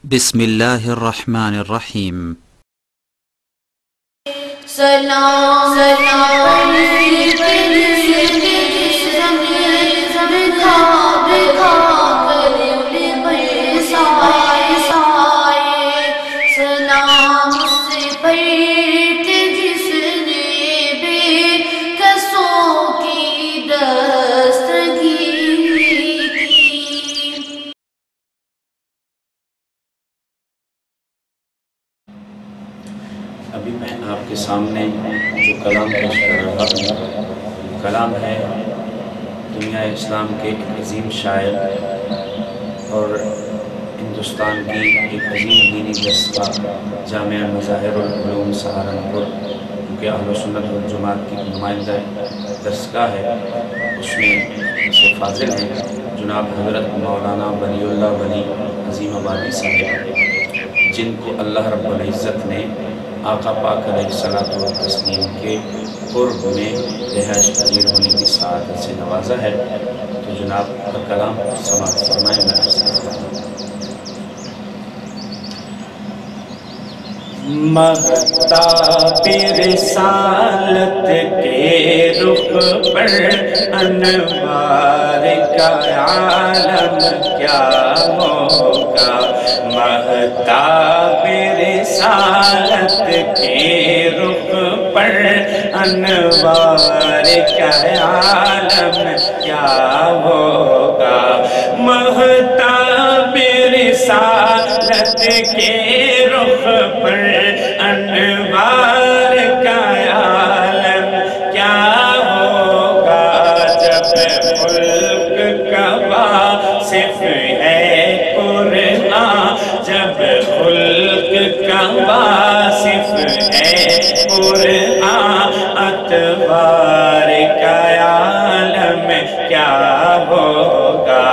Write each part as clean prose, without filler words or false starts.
بسم الله الرحمن الرحيم. سلام سلام ابھی میں آپ کے سامنے جو کلام پیش کر رہا ہوں کلام ہے دنیا اسلام کے ایک عظیم شاعر اور ہندوستان کی ایک عظیم دینی دستگاہ جامعہ مظاہر العلوم سہارنپور کیونکہ اہل سنت والجماعت کی نمائندہ دستگاہ ہے، اس میں سے فاضل ہیں جناب حضرت مولانا ولی اللہ ولی عظیم آبادی صاحب، جن کو اللہ رب العزت نے آقا پاک علیہ الصلوۃ والتسلیم کے قرب میں رہائش پذیر ہونے کی سعادت سے نوازا ہے۔ تو جناب کا کلام سماعت فرمائیں، میں عرض کرتا ہوں۔ مہتاب رسالت کے رخ پر انوار کا عالم کیا ہوگا، مہتاب رسالت کے رخ پر انوار کا عالم کیا ہوگا، مہتاب رسالت کے رخ پر انوار کا عالم کیا ہوگا، جب ملک کا واصف ہے قرآن، جب ملک کا واصف ہے قرآن، اتوار کا عالم کیا ہوگا۔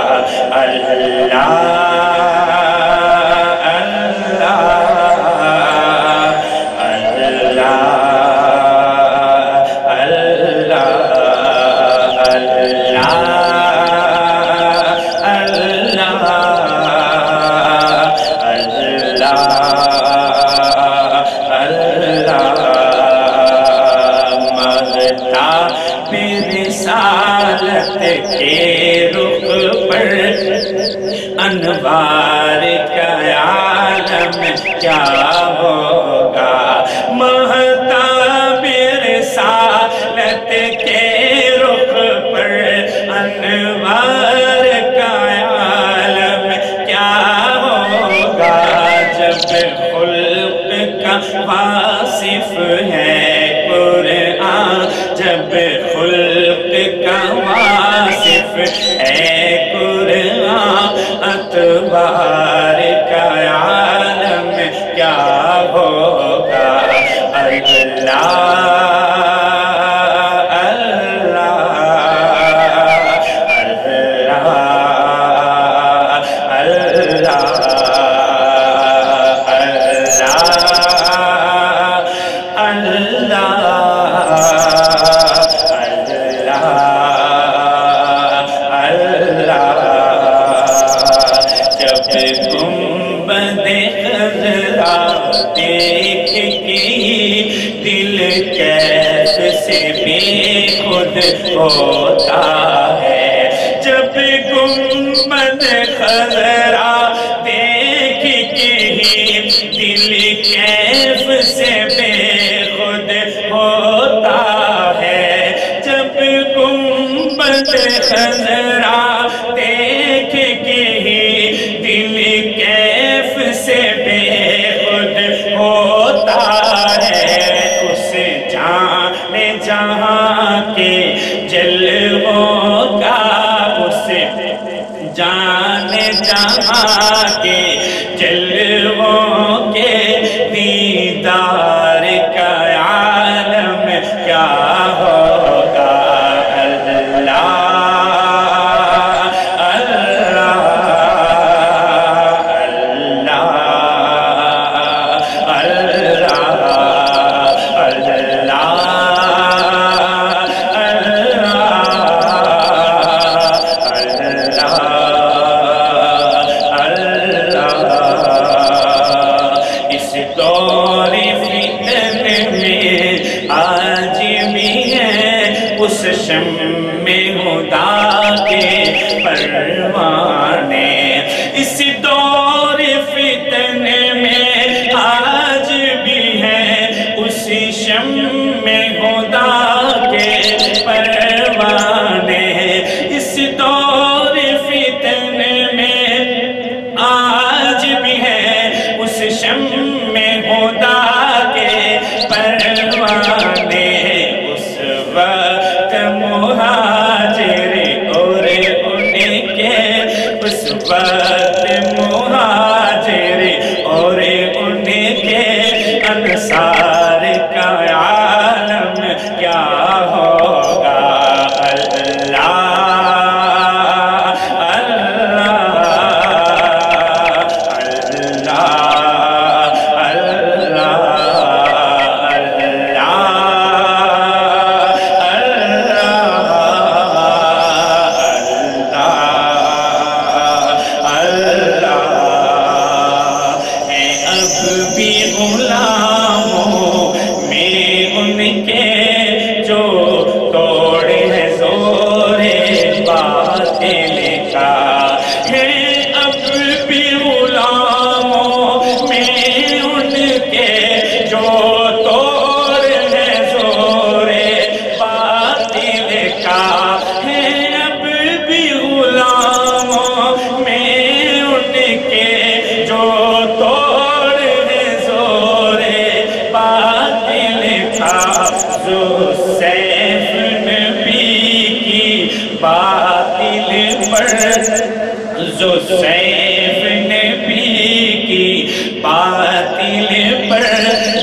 اللہ رسالت کے رخ پر انوار کا عالم کیا ہوگا، مہتاب رسالت کے رخ پر انوار کا عالم کیا ہوگا، جب خلق کا واصف ہے قرآن، جب خلق کا واصف ہے قرآن، اتوار کا عالم کیا ہوگا۔ اللہ دیکھ کے دل کیف سے بے خود ہوتا ہے، جب گنبد خضرا دیکھ کے دل کیف سے بے خود ہوتا ہے، جب گنبد خضرا دیکھ کے دل کیف سے بے ہوتا ہے، اس جہاں کے جلووں کا، اس جہاں کے جلووں کے دیدار کا عالم کیا ہوگا۔ اللہ شمع خدا کے پروانے، اس دور فتنے میں آج بھی ہے اس شمع خدا کے پروانے، اس دور فتنے میں آج بھی ہے اس شمع خدا کے پروانے، اس وقت مہاجر اور ان کے، اس وقت مہاجر اور ان کے انصار کا عالم کیا ہوگا۔ اللہ جو سیف نبی کی باطل پر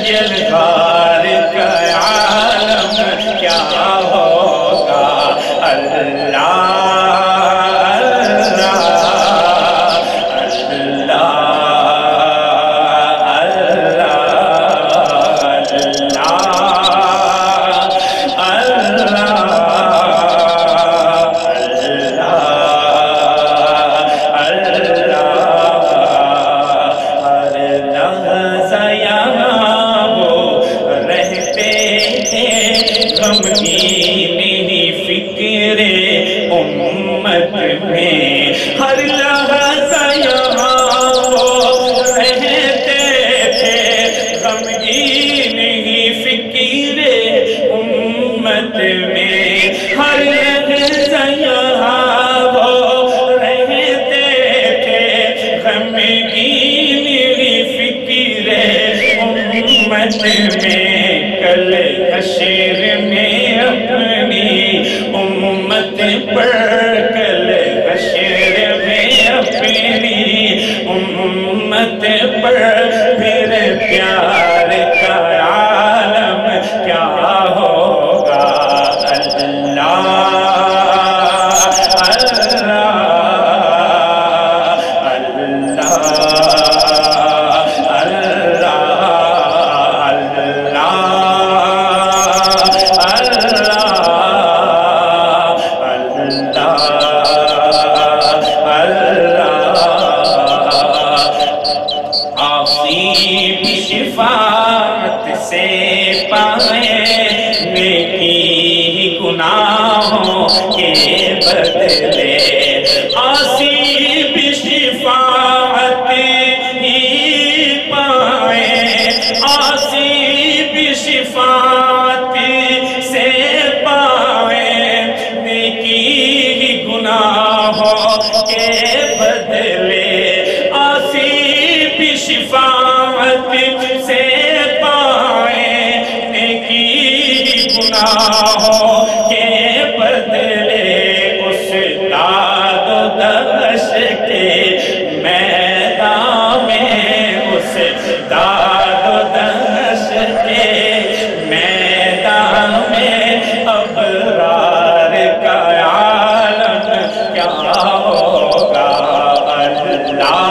یلغار کا عالم کیا ہوگا۔ اللہ میں کل حشر میں اپنی امت پر، کل حشر میں اپنی امت پر پھر پیار کا عالم کیا ہوگا۔ اللہ شفاعت سے پائے نیکی گناہوں کے بدلے، آسی بھی شفاعت ہی پائے، آسی بھی شفاعت سے پائے نیکی گناہوں کے بدلے، آسی بھی شفاعت سے پائے نیکی گناہوں کے بدلے، اس داد و دہش کے میدان میں، اس داد و دہش کے میدان میں ابرار کا عالم کیا ہوگا۔ اللہ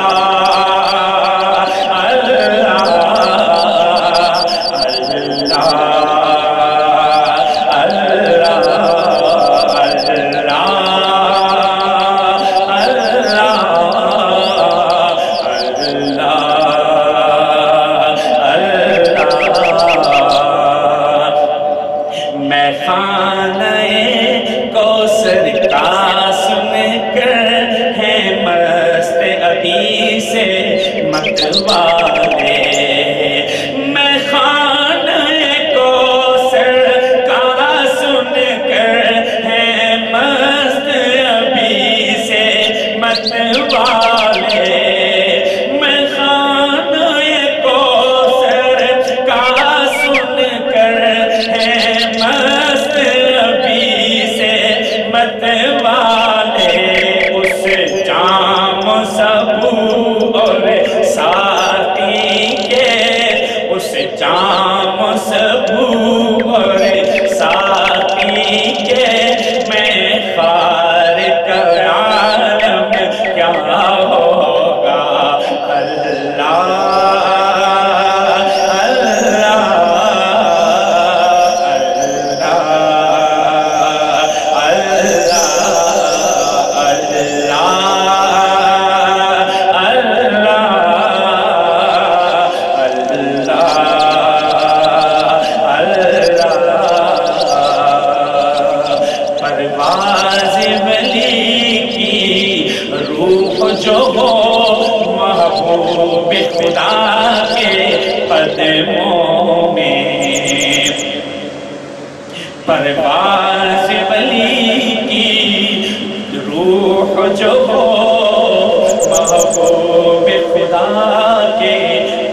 مت والے میں خانہ کوثر کا سن کر ہے مست ابھی سے مت والے میں خانہ کوثر کا سن کر ہے مست ابھی سے مت والے اس جام سبو اور ساتھی کے اس جام سبو اور ساتھی کے میں خارق عالم کیا ہوگا اللہ پرواز ولی کی روح جو ہو محبوب خدا کے قدموں میں پرواز ولی کی روح جو ہو محبوب خدا کے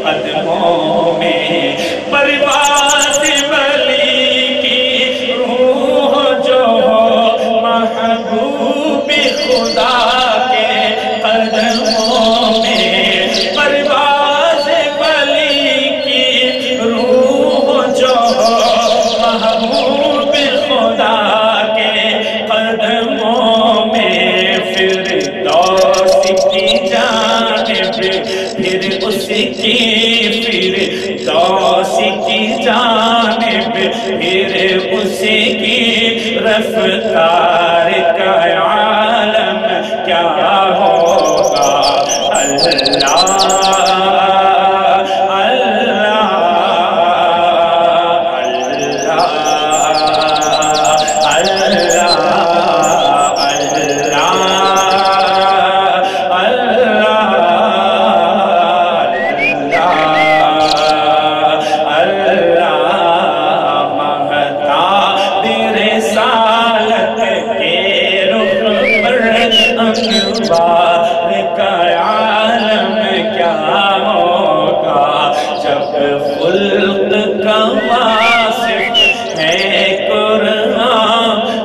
قدموں میں پرواز ولی کی روح جو ہو محبوب خدا کے قدموں میں پرواز ولی کی روح جو ہو محبوب خدا کے قدموں میں فردوس کی جانب پھر اس کی فردوس کی جانب پھر اس کی رفتار کا عالم کیا ہوگا اللہ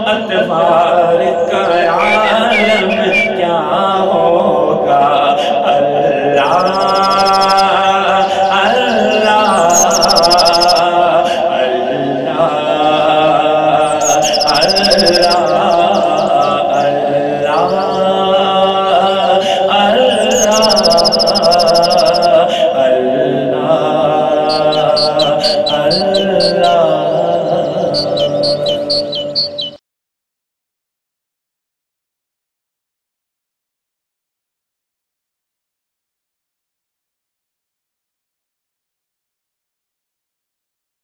اتوار کا عالم کیا ہوگا اللہ اللہ اللہ